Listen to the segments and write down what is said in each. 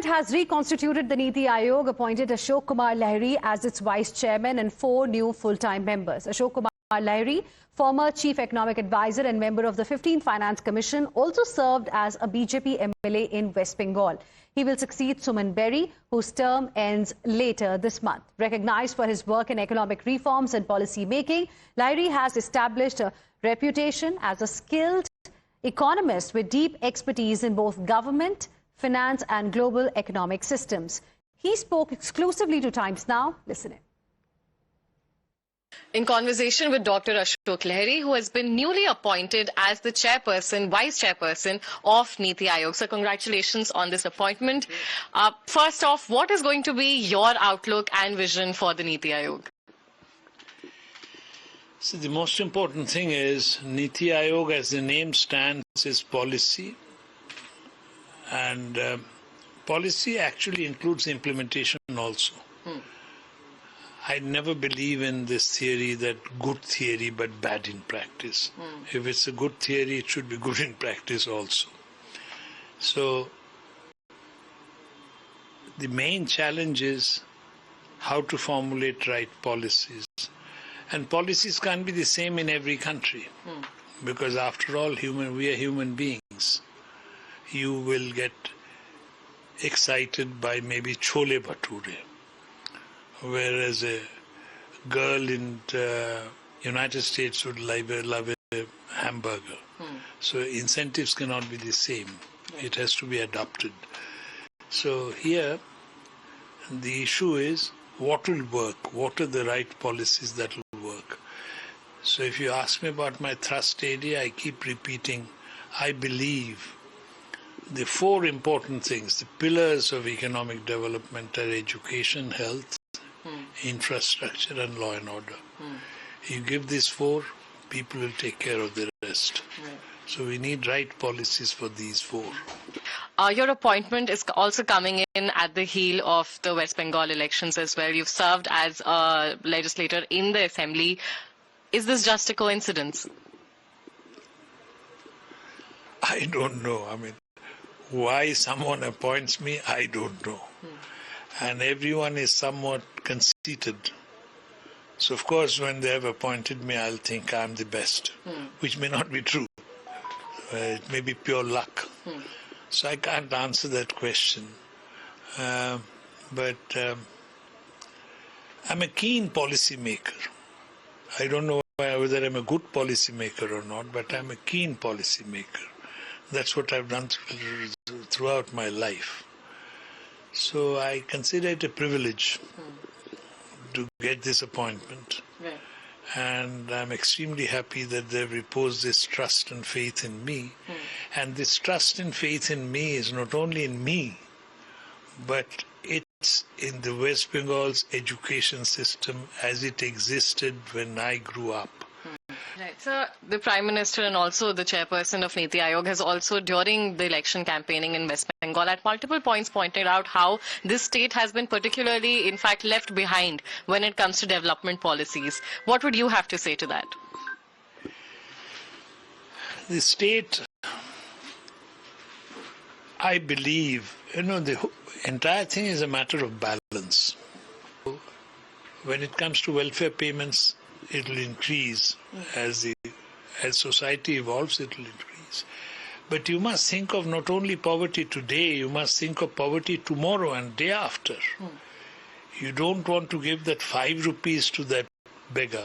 has reconstituted the NITI Aayog, appointed Ashok Lahiri as its vice chairman and 4 new full-time members. Ashok Lahiri, former chief economic advisor and member of the 15th Finance Commission, also served as a BJP MLA in West Bengal. He will succeed Suman Berry, whose term ends later this month. Recognized for his work in economic reforms and policy making, Lahiri has established a reputation as a skilled economist with deep expertise in both government, finance and global economic systems. He spoke exclusively to Times Now. Listen in. In conversation with Dr. Ashok Lahiri, who has been newly appointed as the vice chairperson of NITI Aayog. So congratulations on this appointment. First off, what is going to be your outlook and vision for the NITI Aayog? So the most important thing is NITI Aayog, as the name stands, is policy. And policy actually includes implementation also. I never believe in this theory that good theory but bad in practice. If it's a good theory, it should be good in practice also. So the main challenge is how to formulate right policies. And policies can't be the same in every country. Because after all, we are human beings. You will get excited by maybe chole bhature, whereas a girl in the United States would love a hamburger. So incentives cannot be the same. It has to be adopted. So here, the issue is what will work? What are the right policies that will work? So if you ask me about my thrust area, I keep repeating, I believe the 4 important things, the pillars of economic development are education, health, infrastructure and law and order. You give these 4, people will take care of the rest. So we need right policies for these 4. Your appointment is also coming in at the heel of the West Bengal elections as well. You've served as a legislator in the assembly. Is this just a coincidence? I don't know. I mean, why someone appoints me, I don't know. And everyone is somewhat conceited. So, of course, when they have appointed me, I'll think I'm the best, which may not be true. It may be pure luck. So I can't answer that question. But I'm a keen policy maker. I don't know whether I'm a good policy maker or not, but I'm a keen policy maker. That's what I've done throughout my life. So I consider it a privilege to get this appointment. And I'm extremely happy that they've reposed this trust and faith in me. And this trust and faith in me is not only in me, but it's in the West Bengal's education system as it existed when I grew up. Right. So the Prime Minister and also the chairperson of NITI Aayog has also, during the election campaigning in West Bengal, at multiple points pointed out how this state has been particularly, in fact, left behind when it comes to development policies. What would you have to say to that? The state, I believe, the entire thing is a matter of balance. When it comes to welfare payments, it will increase as society evolves. It will increase, but you must think of not only poverty today. You must think of poverty tomorrow and day after. You don't want to give that 5 rupees to that beggar.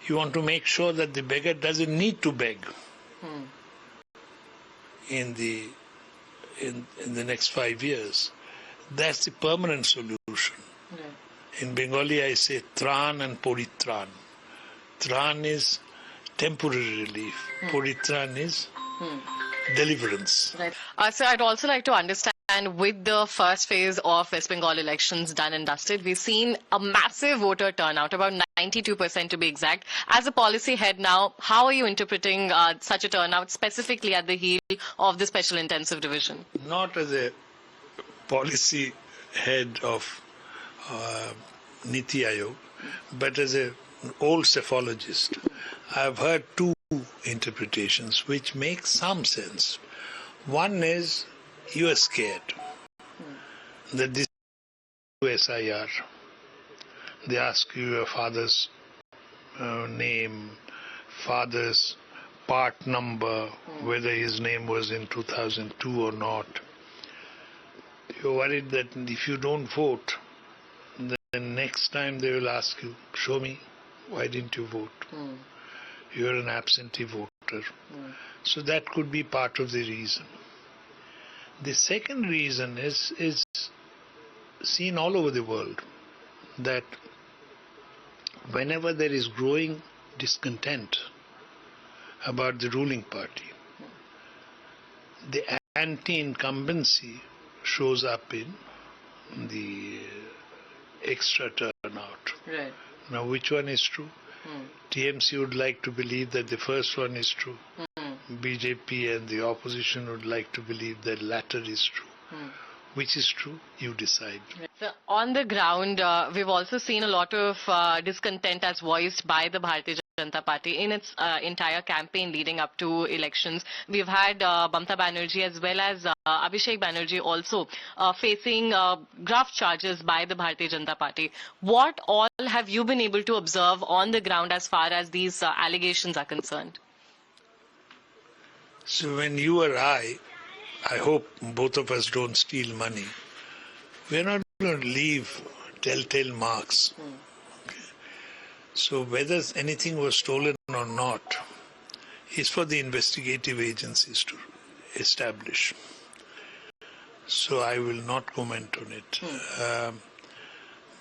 You want to make sure that the beggar doesn't need to beg in the next 5 years. That's the permanent solution. In Bengali, I say Tran and Poritran. Tran is temporary relief. Poritran is deliverance. Right. So I'd also like to understand, with the first phase of West Bengal elections done and dusted, we've seen a massive voter turnout, about 92% to be exact. As a policy head now, how are you interpreting such a turnout, specifically at the heel of the Special Intensive Division? Not as a policy head of NITI Aayog, but as an old psephologist, I've heard 2 interpretations which make some sense. One is you are scared. that this is SIR. They ask you your father's name, father's part number, whether his name was in 2002 or not. You're worried that if you don't vote, then next time they will ask you, show me, why didn't you vote? You're an absentee voter. So that could be part of the reason. The second reason is seen all over the world, that whenever there is growing discontent about the ruling party, the anti-incumbency shows up in the extra turnout. Right. Now, which one is true? TMC would like to believe that the first one is true. BJP and the opposition would like to believe that latter is true. Which is true? You decide. So on the ground, we've also seen a lot of discontent as voiced by the Bharatiya Janata Party in its entire campaign leading up to elections. We've had Mamata Banerjee as well as Abhishek Banerjee also facing graft charges by the Bharatiya Janata Party. What all have you been able to observe on the ground as far as these allegations are concerned? So when you or I hope both of us don't steal money, we're not going to leave telltale marks. Okay. So whether anything was stolen or not is for the investigative agencies to establish. So I will not comment on it.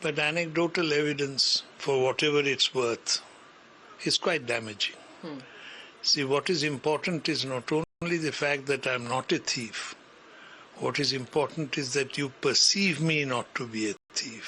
But anecdotal evidence, for whatever it's worth, is quite damaging. See, what is important is not only the fact that I'm not a thief. What is important is that you perceive me not to be a thief.